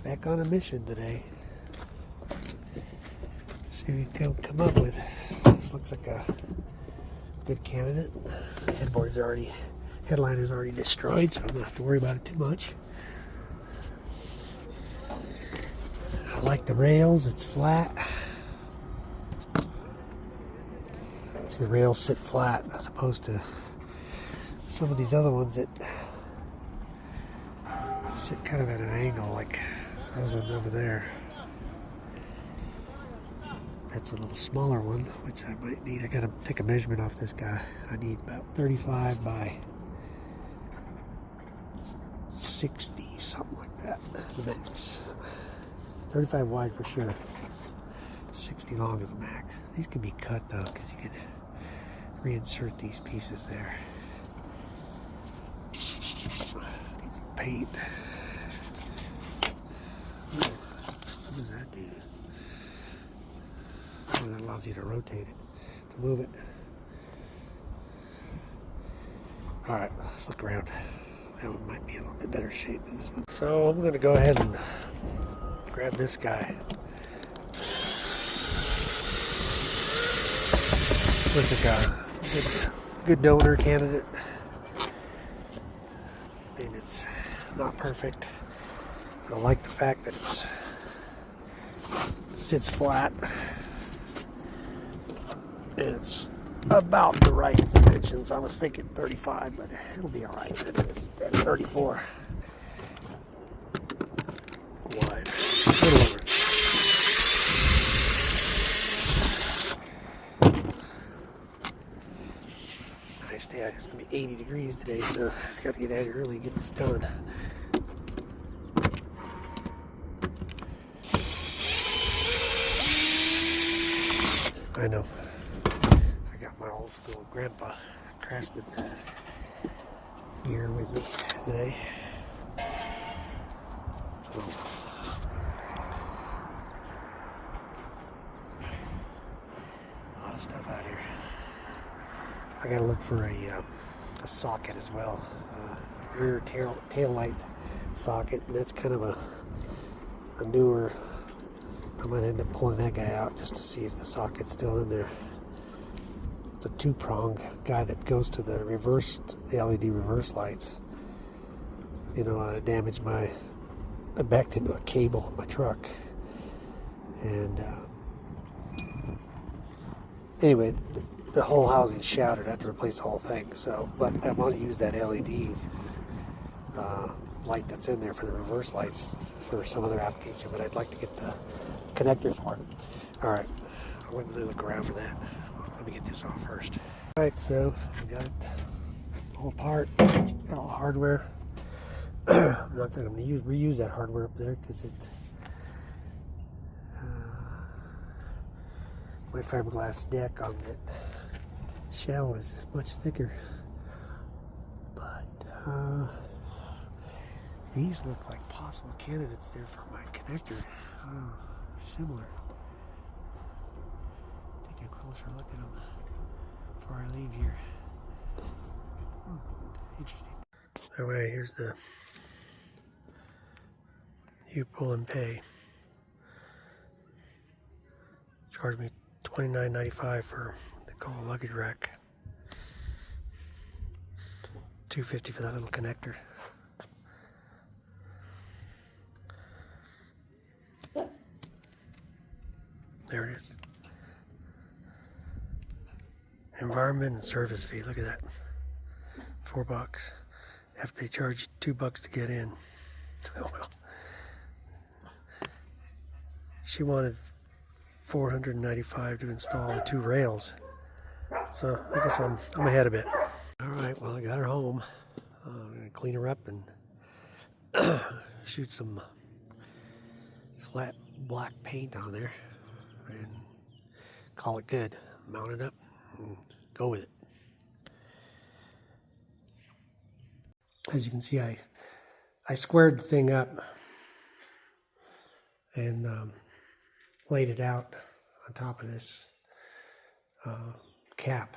Back on a mission today. See what we can come up with. This looks like a good candidate. Headliner's already destroyed, so I'm not have to worry about it too much. I like the rails, it's flat. See, the rails sit flat as opposed to some of these other ones that sit kind of at an angle, like those ones over there. That's a little smaller one, which I might need. I gotta take a measurement off this guy. I need about 35 by 60, something like that. The max. 35 wide for sure. 60 long is the max. These can be cut though, because you can reinsert these pieces there. Need some paint. What does that do? Oh, that allows you to rotate it, to move it. Alright, let's look around. That one might be a little bit better shape than this one. So I'm going to go ahead and grab this guy. Looks like a good donor candidate. I mean, it's not perfect. I like the fact that it sits flat. And it's about the right dimensions. I was thinking 35, but it'll be alright. 34 wide. A little over. Nice day out. It's going to be 80 degrees today, so I got to get out here early and get this done. I know. I got my old school grandpa craftsman gear with me today. A lot of stuff out here. I gotta look for a socket as well. Rear tail light socket. That's kind of a newer. I might end up pulling that guy out just to see if the socket's still in there. It's a two-prong guy that goes to the LED reverse lights. You know, I backed into a cable in my truck. And anyway, the whole housing shattered. I had to replace the whole thing. So, but I want to use that LED light that's in there for the reverse lights for some other application, but I'd like to get the connector for it. Alright, I'll look around for that. Let me get this off first. Alright, so we got it all apart, got all the hardware. I'm not going to reuse that hardware up there because my fiberglass deck on that shell is much thicker. But these look like possible candidates there for my connector. Similar. Take a closer look at them before I leave here. Interesting. Alright, here's the you pull and pay. Charge me $29.95 for the call luggage rack. $2.50 for that little connector. There it is. Environment and service fee. Look at that. $4. After they charge you $2 to get in. Oh well. She wanted $495 to install the 2 rails. So I guess I'm ahead a bit. Alright, well I got her home. I'm gonna clean her up and shoot some flat black paint on there and call it good. Mount it up and go with it. As you can see, I squared the thing up and laid it out on top of this cap.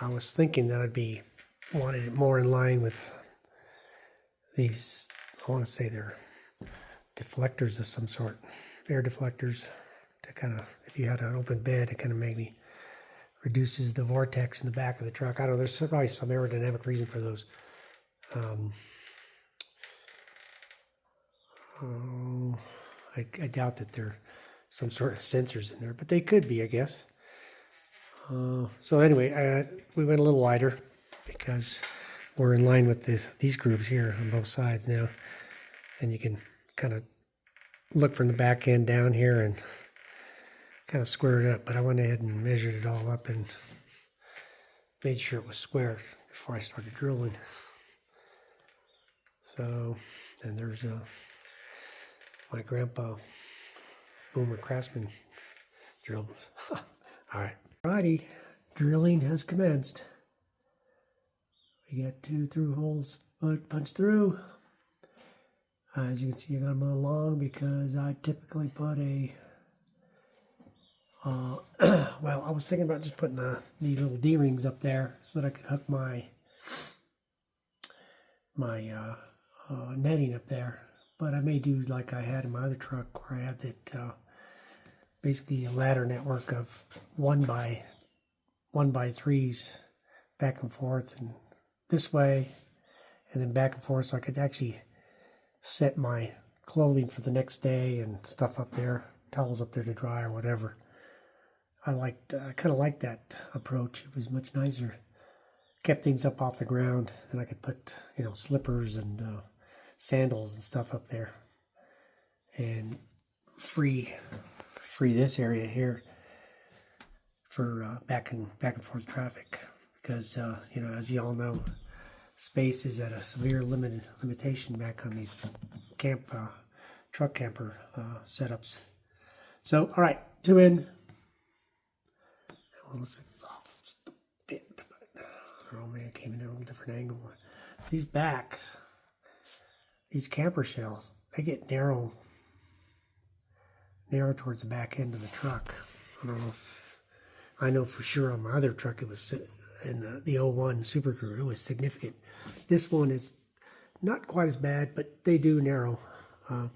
I was thinking that wanted it more in line with these. I want to say they're deflectors of some sort, air deflectors, to kind of, if you had an open bed, it kind of maybe reduces the vortex in the back of the truck. I don't know, there's probably some aerodynamic reason for those. I doubt that there are some sort of sensors in there, but they could be, I guess. So anyway, we went a little wider because we're in line with these grooves here on both sides now. And you can kind of look from the back end down here and kind of square it up. But I went ahead and measured it all up and made sure it was square before I started drilling. So, and there's my grandpa Boomer Craftsman drills. All right. Alrighty, drilling has commenced. We got 2 through holes punched through. As you can see, I got them a little long because I typically put a, well, I was thinking about just putting these little D-rings up there so that I could hook my netting up there. But I may do like I had in my other truck where I had that basically a ladder network of 1x3s back and forth and this way and then back and forth, so I could actually set my clothing for the next day and stuff up there, towels up there to dry or whatever. I kind of liked that approach. It was much nicer. Kept things up off the ground, and I could put, you know, slippers and sandals and stuff up there, and free this area here for back and forth traffic, because you know, as you all know, space is at a severe limitation back on these truck camper setups. So, all right, 2 in. Well, looks like it's off just a bit, but I don't know, maybe it came in at a little different angle. These backs, these camper shells, they get narrow towards the back end of the truck. I don't know if, I know for sure on my other truck it was in the 01 Super Crew, it was significant. This one is not quite as bad, but they do narrow.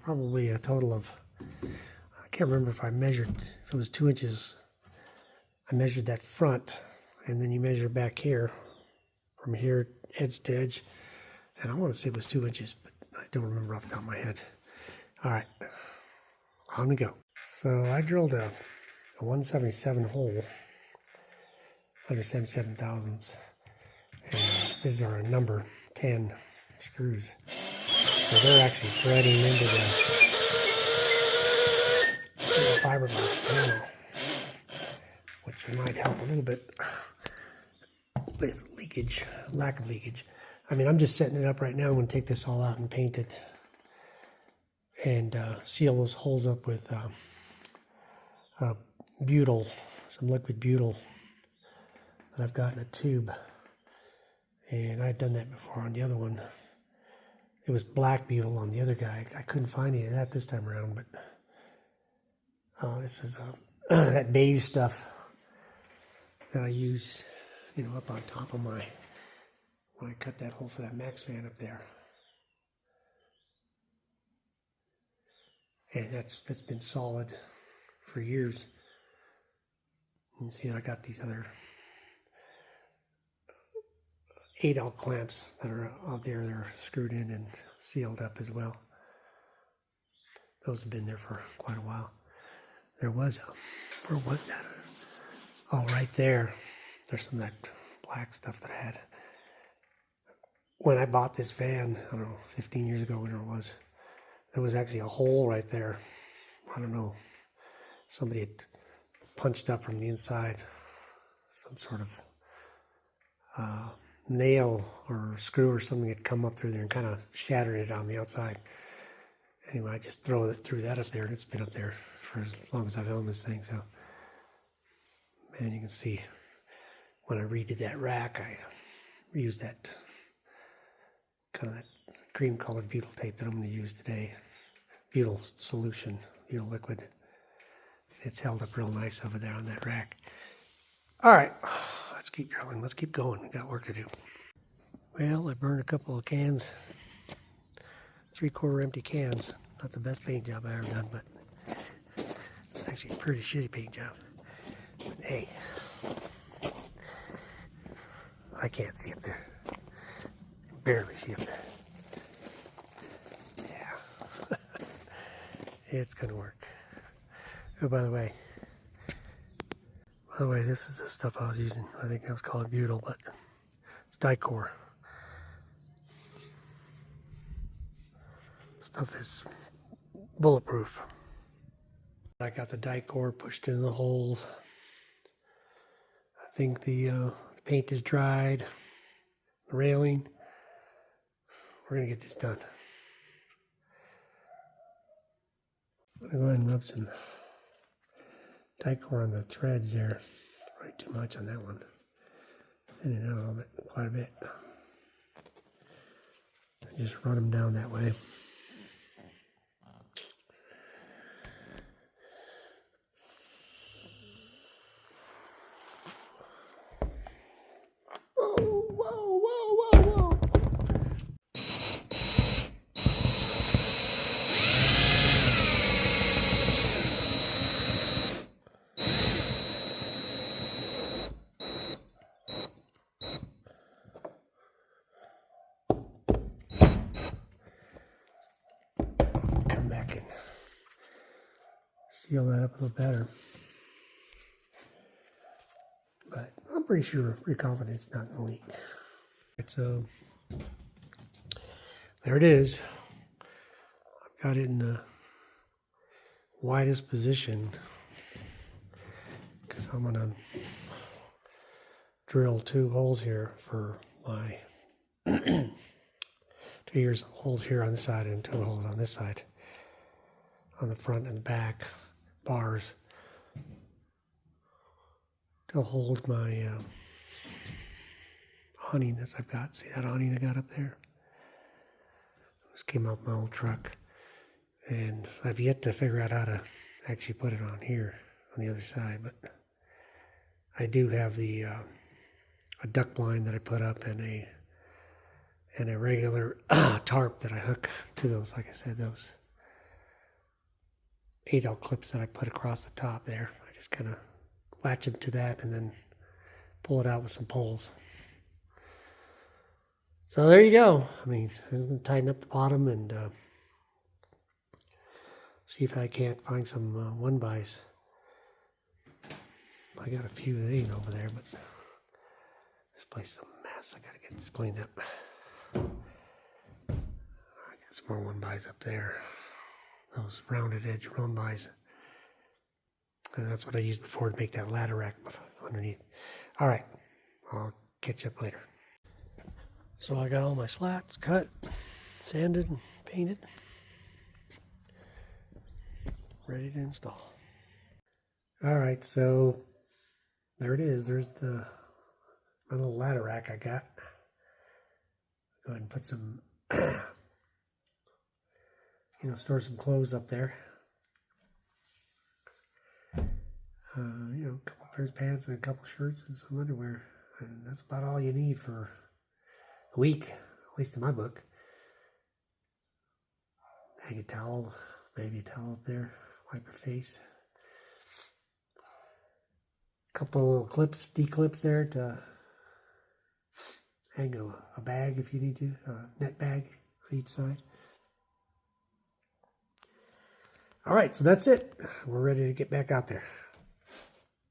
Probably a total of, I can't remember if I measured, if it was 2 inches. I measured that front, and then you measure back here, from here edge to edge, and I want to say it was 2 inches, but I don't remember off the top of my head. All right, on we go. So I drilled a 177 hole, 177 thousandths, and these are a number 10 screws. So they're actually threading into the fiberglass panel, which might help a little bit with leakage, lack of leakage. I mean, I'm just setting it up right now. I'm going to take this all out and paint it and seal those holes up with butyl, some liquid butyl that I've got in a tube. And I'd done that before on the other one. It was black butyl on the other guy. I couldn't find any of that this time around, but this is that beige stuff that I used, you know, up on top of when I cut that hole for that max fan up there. And that's been solid for years. You can see that I got these other 8L clamps that are out there. They're screwed in and sealed up as well. Those have been there for quite a while. There was where was that? Oh, right there. There's some of that black stuff that I had. When I bought this van, I don't know, 15 years ago, whenever it was, there was actually a hole right there. I don't know. Somebody had punched up from the inside some sort of nail or screw or something had come up through there and kind of shattered it on the outside. Anyway, I just threw that up there, and it's been up there for as long as I've owned this thing. So, man, you can see when I redid that rack, I used that kind of that cream-colored butyl tape that I'm going to use today. Butyl solution, butyl liquid. It's held up real nice over there on that rack. All right, let's keep drilling. Let's keep going. We got work to do. Well, I burned a couple of cans, 3/4 empty cans. Not the best paint job I ever done, but it's actually a pretty shitty paint job. But hey, I can't see up there. Barely see up there. Yeah. It's gonna work. Oh, by the way, this is the stuff I was using. I think I was calling butyl, but it's Dicor. Stuff is bulletproof. I got the Dicor pushed into the holes. I think the paint is dried. The railing. We're gonna get this done. I'm gonna go ahead and rub some Dicor on the threads there. Probably too much on that one. Thin it out a little bit, quite a bit. Just run them down that way. Come back and seal that up a little better. But I'm pretty sure, pretty confident it's not going to leak. So there it is. I've got it in the widest position because I'm going to drill 2 holes here for my 2 holes here on this side and 2 holes on this side, on the front and back bars, to hold my awning that I've got. See that awning I got up there? This came off my old truck, and I've yet to figure out how to actually put it on here on the other side, but I do have the a duck blind that I put up and a regular tarp that I hook to those, like I said, those 8L clips that I put across the top there. I just kind of latch them to that and then pull it out with some poles. So there you go. I mean, I'm going to tighten up the bottom and see if I can't find some 1-bys. I got a few of these over there, but this place is a mess. I got to get this cleaned up. I got some more 1-bys up there. Those rounded edge 1-bys. And that's what I used before to make that ladder rack underneath. All right, I'll catch up later. So I got all my slats cut, sanded, and painted. Ready to install. All right, so there it is. There's my little ladder rack I got. Go ahead and put some, store some clothes up there. A couple pairs of pants and a couple shirts and some underwear. And that's about all you need for a week, at least in my book. Hang a towel, maybe a towel up there, wipe your face. A couple little clips, D-clips there to hang a bag if you need to, a net bag on each side. All right, so that's it. We're ready to get back out there.